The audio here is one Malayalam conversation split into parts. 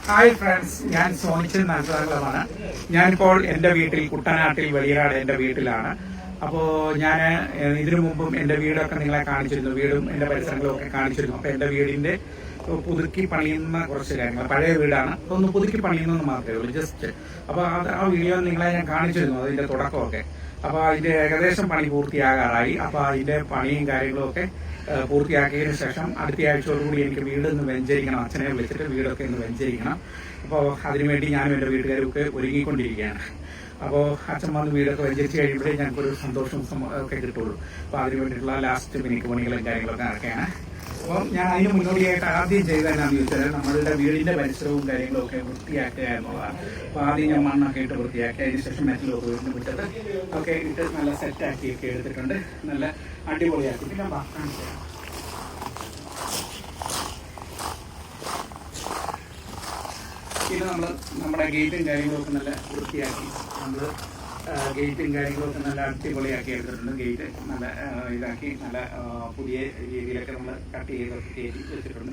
ഹായ് ഫ്രണ്ട്സ്, ഞാൻ സോണിച്ചൻ നാട്ടുകാരമാണ്. ഞാനിപ്പോൾ എൻ്റെ വീട്ടിൽ കുട്ടനാട്ടിൽ വെളിയനാട് എൻ്റെ വീട്ടിലാണ്. അപ്പോൾ ഞാൻ ഇതിനു മുമ്പും എൻ്റെ വീടൊക്കെ നിങ്ങളെ കാണിച്ചിരുന്നു, വീടും എൻ്റെ പരിസരങ്ങളും ഒക്കെ കാണിച്ചിരുന്നു. അപ്പോൾ എൻ്റെ വീടിൻ്റെ പുതുക്കി പണിയുന്ന കുറച്ച് കാര്യങ്ങൾ, പഴയ വീടാണ്, ഒന്ന് പുതുക്കി പണിയുന്നെന്ന് മാത്രമേ ഉള്ളൂ, ജസ്റ്റ്. അപ്പോൾ ആ വീഡിയോ നിങ്ങളെ ഞാൻ കാണിച്ചിരുന്നു, അതിൻ്റെ തുടക്കമൊക്കെ. അപ്പോൾ അതിൻ്റെ ഏകദേശം പണി പൂർത്തിയാകാറായി. അപ്പോൾ അതിൻ്റെ പണിയും കാര്യങ്ങളും ഒക്കെ പൂർത്തിയാക്കിയതിനു ശേഷം അടുത്ത ആഴ്ചയോടുകൂടി എനിക്ക് വീട് ഒന്ന് വെഞ്ചരിക്കണം, അച്ഛനെ വിളിച്ചിട്ട് വീടൊക്കെ ഒന്ന് വെഞ്ചരിക്കണം. അപ്പോൾ അതിനുവേണ്ടി ഞാനും എൻ്റെ വീട്ടുകാരൊക്കെ ഒരുങ്ങിക്കൊണ്ടിരിക്കുകയാണ്. അപ്പോൾ അച്ഛൻ വന്ന് വീടൊക്കെ വെഞ്ചരിച്ച് കഴിയുമ്പോഴേ ഞങ്ങൾക്കൊരു സന്തോഷവും ഒക്കെ കിട്ടുള്ളൂ. അപ്പോൾ അതിന് വേണ്ടിയിട്ടുള്ള ലാസ്റ്റ് മിനിറ്റ് പണികളും കാര്യങ്ങളൊക്കെ നടക്കുകയാണ്. അപ്പോൾ ഞാൻ അതിന് മുന്നോടിയായിട്ട് ആദ്യം ചെയ്തതെന്നാന്ന് ചോദിച്ചാൽ നമ്മളുടെ വീടിന്റെ പരിസരവും കാര്യങ്ങളും ഒക്കെ വൃത്തിയാക്കുക എന്നുള്ളതാണ്. അപ്പോൾ ആദ്യം ഞാൻ മണ്ണൊക്കെ ഇട്ട് വൃത്തിയാക്കി, അതിനുശേഷം മെറ്റലൊക്കെ വീടിന് വിട്ടത് ഒക്കെ ഇട്ട് നല്ല സെറ്റാക്കിയൊക്കെ എടുത്തിട്ടുണ്ട്, നല്ല അടിപൊളിയാക്കി. പിന്നെ പിന്നെ നമ്മുടെ ഗേറ്റും കാര്യങ്ങളൊക്കെ നല്ല വൃത്തിയാക്കി, നമ്മൾ ഗേറ്റും കാര്യങ്ങളൊക്കെ നല്ല അടിപൊളിയാക്കി എടുത്തിട്ടുണ്ട്. ഗേറ്റ് നല്ല ഇതാക്കി നല്ല പുതിയ രീതിയിലൊക്കെ നമ്മൾ കട്ട് ചെയ്തൊക്കെ കയറ്റി വെച്ചിട്ടുണ്ട്.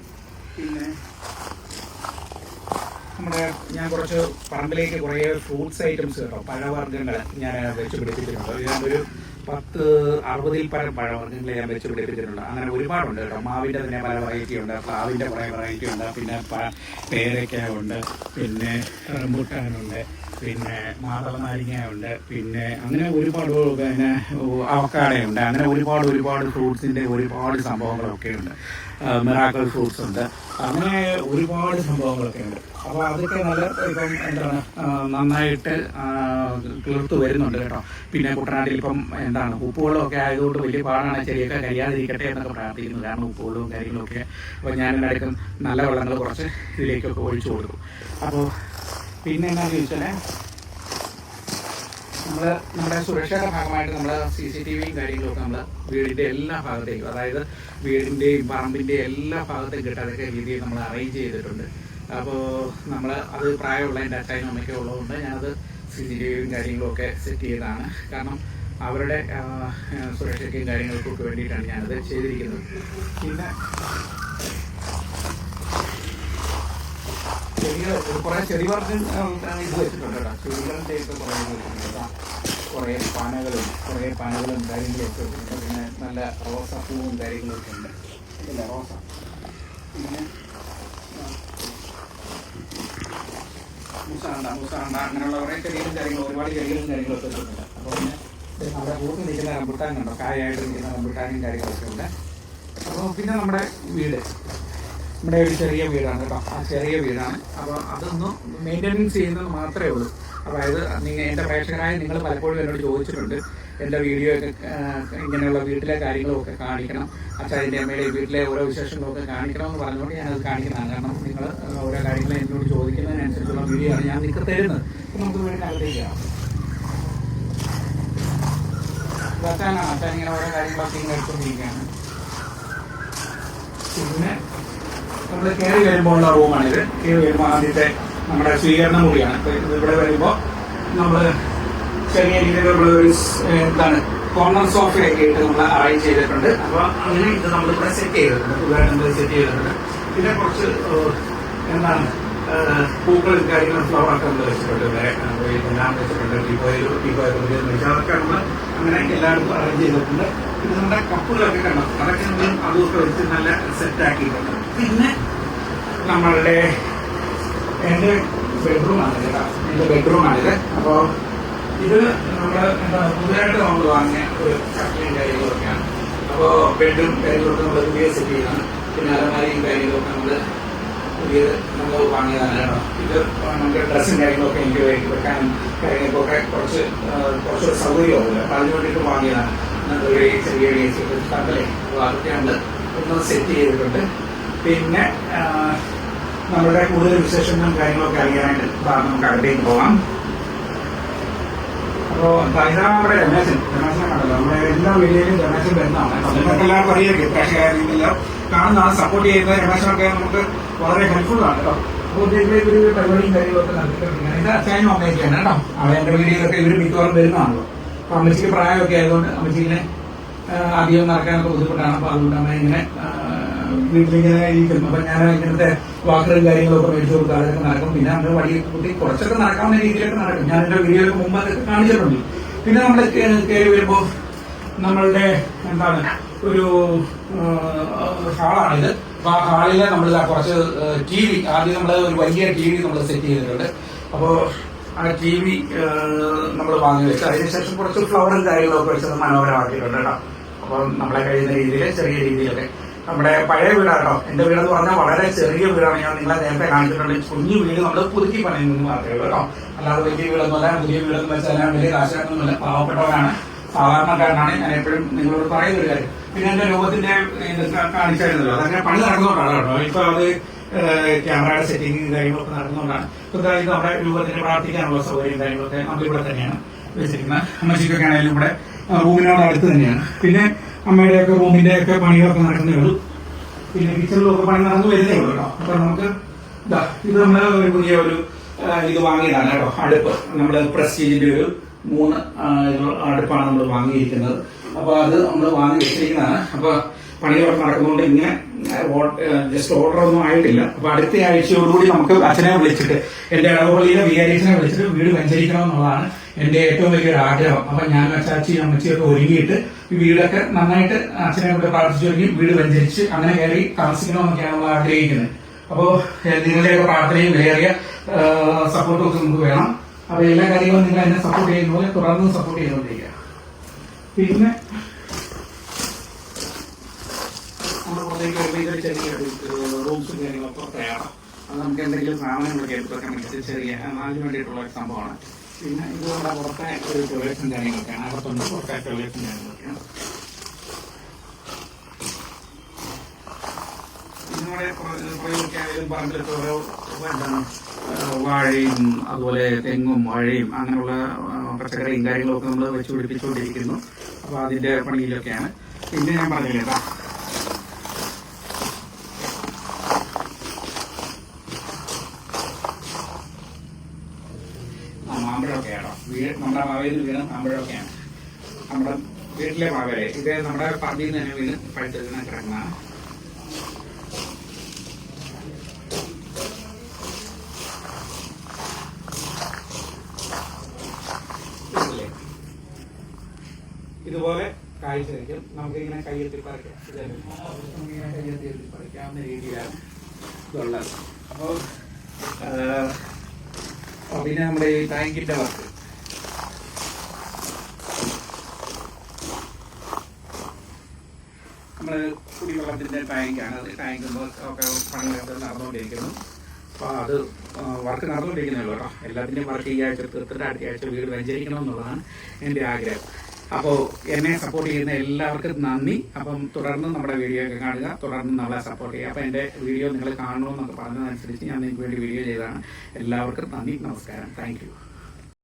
പിന്നെ ഞാൻ കുറച്ച് പറമ്പിലേക്ക് കുറേ ഫ്രൂട്ട്സ് ഐറ്റംസ് കേട്ടോ, പഴവർഗ്ഗങ്ങൾ ഞാൻ വെച്ച് പിടിപ്പിച്ചിട്ടുണ്ട്. ഞാനൊരു 60-ൽ പരം പഴവർഗ്ഗങ്ങൾ ഞാൻ വെച്ച് പിടിപ്പിച്ചിട്ടുണ്ട്. അങ്ങനെ ഒരുപാടുണ്ട് കേട്ടോ. മാവിൻ്റെ തന്നെ പല വെറൈറ്റി ഉണ്ട്, പ്ലാവിൻ്റെ കുറേ വെറൈറ്റി ഉണ്ട്, പിന്നെ പേരയ്ക്ക ഉണ്ട്, പിന്നെ റംബൂട്ടാനുണ്ട്, പിന്നെ മാതള നാരങ്ങയുണ്ട്, പിന്നെ അങ്ങനെ ഒരുപാട്, പിന്നെ അവക്കാടയുണ്ട്. അങ്ങനെ ഒരുപാട് ഫ്രൂട്ട്സിൻ്റെ ഒരുപാട് സംഭവങ്ങളൊക്കെ ഉണ്ട്. മിറാക്കിൾ ഫ്രൂട്ട്സ് ഉണ്ട്, അങ്ങനെ ഒരുപാട് സംഭവങ്ങളൊക്കെ ഉണ്ട്. അപ്പോൾ അതൊക്കെ നല്ല ഇപ്പം എന്താണ് നന്നായിട്ട് കിളിർത്ത് വരുന്നുണ്ട് കേട്ടോ. പിന്നെ കുട്ടനാട്ടിൽ ഇപ്പം എന്താണ് ഉപ്പുവെള്ളമൊക്കെ ആയതുകൊണ്ട് വലിയ പാടാണ്, ചെടിയൊക്കെ കഴിയാതിരിക്കട്ടെ എന്നൊക്കെ പ്രാർത്ഥിക്കുന്നത്. കാരണം ഉപ്പുവെള്ളവും കാര്യങ്ങളൊക്കെ. അപ്പോൾ ഞാൻ എല്ലാവർക്കും നല്ല വെള്ളങ്ങൾ കുറച്ച് ഇതിലേക്കൊക്കെ ഒഴിച്ചു കൊടുക്കും. അപ്പോൾ പിന്നെ എന്നാന്ന് ചോദിച്ചാൽ നമ്മുടെ സുരക്ഷയുടെ ഭാഗമായിട്ട് നമ്മൾ CCTVയും കാര്യങ്ങളൊക്കെ നമ്മൾ വീടിൻ്റെ എല്ലാ ഭാഗത്തേക്കും, അതായത് വീടിൻ്റെയും പറമ്പിൻ്റെയും എല്ലാ ഭാഗത്തേക്കും കിട്ടാതൊക്കെ രീതിയിൽ നമ്മൾ അറേഞ്ച് ചെയ്തിട്ടുണ്ട്. അപ്പോൾ നമ്മൾ അത് പ്രായമുള്ള എൻ്റെ അച്ഛനും അമ്മയ്ക്കും ഉള്ളതുകൊണ്ട് ഞാനത് CCTVയും കാര്യങ്ങളൊക്കെ സെറ്റ് ചെയ്തതാണ്. കാരണം അവരുടെ സുരക്ഷയ്ക്കും കാര്യങ്ങൾക്കൊക്കെ വേണ്ടിയിട്ടാണ് ഞാനത് ചെയ്തിരിക്കുന്നത്. പിന്നെ കുറേ ചെടിവർഗ്ഗം ഇത് വെച്ചിട്ടുണ്ട് കേട്ടോ. ചെടികളുടെയൊക്കെ കുറേ വെച്ചിട്ടുണ്ട്, കുറേ പനകളും കാര്യങ്ങളൊക്കെ വെച്ചിട്ടുണ്ട്. പിന്നെ നല്ല റോസാപ്പൂവും കാര്യങ്ങളൊക്കെ ഉണ്ട്, ഇല്ല റോസ. പിന്നെ മുസാണ്ട അങ്ങനെയുള്ള കുറേ ചെടികളും കാര്യങ്ങളും, ഒരുപാട് ചെടികളും കാര്യങ്ങളൊക്കെ വെച്ചിട്ടുണ്ട്. അപ്പോൾ പിന്നെ നമ്മുടെ പൂർത്തി നിൽക്കുന്ന റംബുട്ടാൻ കണ്ടോ, കായായിട്ട് നിൽക്കുന്ന റംബുട്ടാനും കാര്യങ്ങളൊക്കെ ഉണ്ട്. അപ്പോൾ പിന്നെ നമ്മുടെ ഒരു ചെറിയ വീടാണ് കേട്ടോ, ആ ചെറിയ വീടാണ്. അപ്പോൾ അതൊന്ന് മെയിൻ്റനൻസ് ചെയ്യുന്നത് മാത്രമേ ഉള്ളൂ. അതായത് എൻ്റെ പ്രേക്ഷകരായ നിങ്ങൾ പലപ്പോഴും എന്നോട് ചോദിച്ചിട്ടുണ്ട്, എൻ്റെ വീഡിയോ ഒക്കെ ഇങ്ങനെയുള്ള വീട്ടിലെ കാര്യങ്ങളൊക്കെ കാണിക്കണം, അച്ഛൻ്റെ അമ്മയുടെ വീട്ടിലെ ഓരോ വിശേഷങ്ങളൊക്കെ കാണിക്കണമെന്ന് പറഞ്ഞുകൊണ്ട് ഞാനത് കാണിക്കുന്നതാണ്. കാരണം നിങ്ങൾ ഓരോ കാര്യങ്ങൾ എന്നോട് ചോദിക്കുന്നതിനനുസരിച്ചുള്ള വീഡിയോ ആണ് ഞാൻ നിങ്ങൾക്ക് തരുന്നത്. അപ്പോൾ നമുക്ക് വീടിനകത്തേക്ക് അച്ഛൻ ഇങ്ങനെ ഓരോ കാര്യങ്ങളൊക്കെ ഇങ്ങനെ എടുത്തുകൊണ്ടിരിക്കുകയാണ്. പിന്നെ നമ്മൾ കയറി വരുമ്പോൾ ഉള്ള റൂമാണിത്. കയറി വരുമ്പോൾ ആദ്യത്തെ നമ്മുടെ സ്വീകരണ മുറിയാണ്. ഇവിടെ വരുമ്പോൾ നമ്മൾ ചെറിയ രീതിയിലുള്ള ഒരു കോർണർ സോഫയൊക്കെ ഇട്ട് നമ്മൾ അറേഞ്ച് ചെയ്തിട്ടുണ്ട്. അപ്പോൾ അങ്ങനെ ഇത് നമ്മളിവിടെ സെറ്റ് ചെയ്തിട്ടുണ്ട്, പുതുതായിട്ട് സെറ്റ് ചെയ്തിട്ടുണ്ട്. പിന്നെ കുറച്ച് പൂക്കളും കാര്യങ്ങളും ഫ്ലവറൊക്കെ നമ്മൾ വെച്ചിട്ടുണ്ട്, എല്ലാം വെച്ചിട്ടുണ്ട്. അതൊക്കെ നമ്മൾ അങ്ങനെ എല്ലായിടത്തും അറേഞ്ച് ചെയ്തിട്ടുണ്ട്. പിന്നെ നമ്മുടെ കപ്പുകളൊക്കെ കണ്ടു, അതൊക്കെ നമ്മൾ അതൊക്കെ വെച്ച് നല്ല സെറ്റാക്കിയിട്ടുണ്ട്. പിന്നെ നമ്മളുടെ എൻ്റെ ബെഡ്റൂമാണിത്. അപ്പോൾ ഇത് നമ്മൾ പുതിയതായിട്ട് നമ്മൾ വാങ്ങിയ ഒരു കട്ടിലും കാര്യങ്ങളൊക്കെയാണ്. അപ്പോൾ ബെഡും കാര്യങ്ങളൊക്കെ നമ്മൾ പുതിയ സെറ്റ് ചെയ്താണ്. പിന്നെ അലമാരിയും കാര്യങ്ങളൊക്കെ നമ്മൾ വാങ്ങിയതാണ് കേട്ടോ. ഇത് നമുക്ക് ഡ്രസ്സും കാര്യങ്ങളൊക്കെ എനിക്ക് വെക്കാനും കാര്യങ്ങൾക്കൊക്കെ കുറച്ച് സൗകര്യമുണ്ട്. അപ്പോൾ അതിന് വേണ്ടിയിട്ട് വാങ്ങിയതാണ്. ചെറിയ തട്ടലേ, അപ്പോൾ അതൊക്കെ നമ്മൾ ഒന്ന് സെറ്റ് ചെയ്തിട്ടുണ്ട്. പിന്നെ നമ്മുടെ കൂടുതൽ വിശേഷങ്ങളും കാര്യങ്ങളൊക്കെ അറിയാനായിട്ട് നമുക്ക് അകത്തേക്ക് പോകാം. അപ്പോൾ ഇതാണ് നമ്മുടെ രമേശനെ കണ്ടല്ലോ, നമ്മുടെ എല്ലാ വീഡിയോയിലും രമേശൻ വരുന്നതാണ്. നിങ്ങൾക്ക് എല്ലാവർക്കും അറിയാം, പ്രേക്ഷകരെല്ലാം കാണുന്നതാണ്, സപ്പോർട്ട് ചെയ്യുന്നത്. രമേശനൊക്കെ നമുക്ക് വളരെ ഹെൽപ്ഫുൾ ആണ് കേട്ടോ. അപ്പോൾ ഒരു പരിപാടിയും കാര്യങ്ങളൊക്കെ നടത്തിയിട്ടുണ്ട്. ഇത് അച്ഛനും അമ്മയൊക്കെയാണ് കേട്ടോ. അവിടെ എൻ്റെ വീഡിയോയിലൊക്കെ ഇവർ മിക്കവാറും വരുന്നതാണല്ലോ. അപ്പോൾ അമ്മച്ചിക്ക് പ്രായമൊക്കെ ആയതുകൊണ്ട് അമ്മച്ചിങ്ങനെ അധികം നടക്കാനൊക്കെ ബുദ്ധിമുട്ടാണ്. അപ്പോൾ അതുകൊണ്ട് അമ്മ ഇങ്ങനെ വീട്ടിലിങ്ങനെ ഇരിക്കും. അപ്പൊ ഞാൻ ഇങ്ങനത്തെ വാക്കറും കാര്യങ്ങളൊക്കെ മേടിച്ചു കൊടുക്കുക, അതൊക്കെ നടക്കും. പിന്നെ നമ്മൾ വഴി കൂട്ടി കുറച്ചൊക്കെ നടക്കാവുന്ന രീതിയിലൊക്കെ നടക്കും. ഞാൻ എന്റെ വീഡിയോയ്ക്ക് മുമ്പ് അതൊക്കെ കാണിച്ചിട്ടുണ്ട്. പിന്നെ നമ്മൾ കയറി വരുമ്പോ നമ്മളുടെ എന്താണ് ഒരു ഹാളാണിത്. അപ്പൊ ആ ഹാളില് നമ്മൾ കുറച്ച് ടി വി, ആദ്യം നമ്മൾ ഒരു വലിയ ടി വി നമ്മൾ സെറ്റ് ചെയ്തിട്ടുണ്ട്. അപ്പോ ആ ടി വി നമ്മൾ വാങ്ങി വെച്ചു. അതിനുശേഷം കുറച്ച് ഫ്ലവറും കാര്യങ്ങളൊക്കെ വെച്ചത് മനോഹരമാക്കിയിട്ടുണ്ട് കേട്ടോ. അപ്പോൾ നമ്മളെ കഴിയുന്ന രീതിയിൽ ചെറിയ രീതിയിലൊക്കെ നമ്മുടെ പഴയ വീടാട്ടോ. എന്റെ വീടെന്ന് പറഞ്ഞാൽ വളരെ ചെറിയ വീടാണ്. ഞാൻ നിങ്ങളെ നേരത്തെ കാണിച്ചിട്ടുണ്ട്. കുഞ്ഞു വീട് നമ്മൾ പുതുക്കി പണിയുന്നു മാത്രമേ ഉള്ളൂ കേട്ടോ. അല്ലാതെ വലിയ വീടൊന്നുമല്ല. പുതിയ വീടെന്ന് വെച്ചാൽ വലിയ കാശാക്കൊന്നുമില്ല. പാവപ്പെട്ടവരാണ്, സാധാരണക്കാരനാണ്. ഞാൻ എപ്പോഴും നിങ്ങളോട് പറയുന്ന ഒരു കാര്യം. പിന്നെ എന്റെ രൂപത്തിന്റെ ഇത് കാണിച്ചായിരുന്നല്ലോ, അതങ്ങനെ പണി നടക്കുന്നതുകൊണ്ടാണ് കേട്ടോ. ഇപ്പൊ അത് ക്യാമറയുടെ സെറ്റിംഗ് കാര്യങ്ങളൊക്കെ നടക്കുന്നതുകൊണ്ടാണ്. ഇത് നമ്മുടെ രൂപത്തിന് പ്രാർത്ഥിക്കാനുള്ള സൗകര്യം കാര്യങ്ങളൊക്കെ നമ്മളിവിടെ തന്നെയാണ് വെച്ചിരിക്കുന്നത്. അമ്മച്ചിക്കൊക്കെ ആണെങ്കിലും ഇവിടെ റൂമിനോട് അടുത്ത് തന്നെയാണ്. പിന്നെ അമ്മയുടെയൊക്കെ റൂമിന്റെ ഒക്കെ പണികളൊക്കെ നടക്കുന്നേ ഉള്ളൂ. പിന്നെ കിച്ചണിലൊക്കെ പണി നടന്നു വരുന്നേ ഉള്ളൂ കേട്ടോ. അപ്പൊ നമുക്ക് ഇത് നമ്മള് ഒരു പുതിയ ഒരു ഇത് വാങ്ങിയതാണ് കേട്ടോ. അടുപ്പ് നമ്മള് പ്രസ്റ്റീജിന്റെ ഒരു 3 അടുപ്പാണ് നമ്മൾ വാങ്ങിയിരിക്കുന്നത്. അപ്പൊ അത് നമ്മൾ വാങ്ങി വെച്ചിരിക്കുന്നതാണ്. അപ്പൊ പണികളൊക്കെ നടക്കുന്നതുകൊണ്ട് ഇങ്ങനെ ജസ്റ്റ് ഓർഡർ ഒന്നും ആയിട്ടില്ല. അപ്പൊ അടുത്ത ആഴ്ചയോടുകൂടി നമുക്ക് അച്ഛനെ വിളിച്ചിട്ട്, എന്റെ ഇടവപള്ളിയിലെ വികാരിയച്ഛനെ വിളിച്ചിട്ട് വീട് വെഞ്ചരിക്കണം എന്നുള്ളതാണ് എന്റെ ഏറ്റവും വലിയൊരു ആഗ്രഹം. അപ്പൊ ഞാൻ അച്ചാച്ചി അമ്മച്ചിയൊക്കെ ഒരുങ്ങിയിട്ട് ഈ വീടൊക്കെ നന്നായിട്ട് അച്ഛനെ കൊണ്ട് പ്രാർത്ഥിച്ചു ഒരുങ്ങി വീട് വെഞ്ചരിച്ച് അങ്ങനെ കയറി താമസിക്കണമെന്നൊക്കെയാണ് നമ്മൾ ആഗ്രഹിക്കുന്നത്. അപ്പോ നിങ്ങളുടെയൊക്കെ പ്രാർത്ഥനയും വിലയേറിയ സപ്പോർട്ടും ഒക്കെ നമുക്ക് വേണം. അപ്പൊ എല്ലാ കാര്യങ്ങളും നിങ്ങൾ എന്നെ സപ്പോർട്ട് ചെയ്യുന്ന പോലെ തുടർന്ന് സപ്പോർട്ട് ചെയ്തുകൊണ്ടിരിക്കുക. പിന്നെ നമ്മുടെ പുറത്തേക്ക് വരുമ്പോൾ ഇതൊരു ചെറിയൊരു റൂംസും കാര്യങ്ങളൊക്കെ തയ്യാറാണ്. അത് നമുക്ക് എന്തെങ്കിലും സാധനങ്ങളൊക്കെ എടുത്തൊക്കെ മേടിച്ച് ചെറിയ അതിന് വേണ്ടിയിട്ടുള്ള ഒരു സംഭവമാണ്. പിന്നെ ഇത് നമ്മുടെ പുറത്തെ ഒരു ടോയ്ലറ്റും കാര്യങ്ങളൊക്കെയാണ്. അകത്തുണ്ട് പുറത്തെ ടോയ്ലറ്റും കാര്യങ്ങളൊക്കെയാണ്. നമ്മുടെ പ്രയോഗിക്കാനും പറമ്പിലൊക്കെ ഓരോ എന്താണ് വാഴയും അതുപോലെ തെങ്ങും വാഴയും അങ്ങനെയുള്ള പച്ചക്കറിയും കാര്യങ്ങളൊക്കെ നമ്മൾ വെച്ച് പിടിപ്പിച്ചുകൊണ്ടിരിക്കുന്നു. അപ്പൊ അതിന്റെ പണിയിലൊക്കെയാണ്. പിന്നെ ഞാൻ പറഞ്ഞില്ലേ മാമ്പഴമൊക്കെയാണോ നമ്മുടെ മാവേലിൽ വീണ് മാമ്പഴമൊക്കെയാണ്. നമ്മുടെ വീട്ടിലെ മാവേലെ ഇത് നമ്മുടെ പറമ്പിൽ നിന്ന് തന്നെ വീണ് പഴുത്ത് വീണ് കിടക്കുന്നതാണ്. ഇതുപോലെ കാഴ്ചയായിരിക്കും. നമുക്കിങ്ങനെ കയ്യെത്തി പറിക്കാം. നമുക്കിങ്ങനെ കയ്യെത്തി പറിക്കാവുന്ന രീതിയിലാണ് ഇതുള്ളത്. അപ്പോൾ പിന്നെ നമ്മുടെ ഈ ടാങ്കിന്റെ വർക്ക് നമ്മള് കുടിവെള്ളത്തിന്റെ ടാങ്കാണ്. ടാങ്ക് ഒക്കെ പണികളൊക്കെ നടന്നുകൊണ്ടിരിക്കുന്നു. അപ്പൊ അത് വർക്ക് നടന്നുകൊണ്ടിരിക്കുന്നല്ലോ കേട്ടോ. എല്ലാത്തിന്റെയും വർക്ക് ഈ ആഴ്ച തീർത്തിട്ട് അടുത്ത ആഴ്ച വീട് വെഞ്ചരിക്കണം എന്നുള്ളതാണ് എന്റെ ആഗ്രഹം. അപ്പോൾ എന്നെ സപ്പോർട്ട് ചെയ്യുന്ന എല്ലാവർക്കും നന്ദി. അപ്പം തുടർന്ന് നമ്മുടെ വീഡിയോ ഒക്കെ കാണുക, തുടർന്ന് നമ്മളെ സപ്പോർട്ട് ചെയ്യുക. അപ്പം എൻ്റെ വീഡിയോ നിങ്ങൾ കാണണമെന്നൊക്കെ പറഞ്ഞതനുസരിച്ച് ഞാൻ നിങ്ങൾക്ക് വേണ്ടി വീഡിയോ ചെയ്തതാണ്. എല്ലാവർക്കും നന്ദി, നമസ്കാരം, താങ്ക് യു.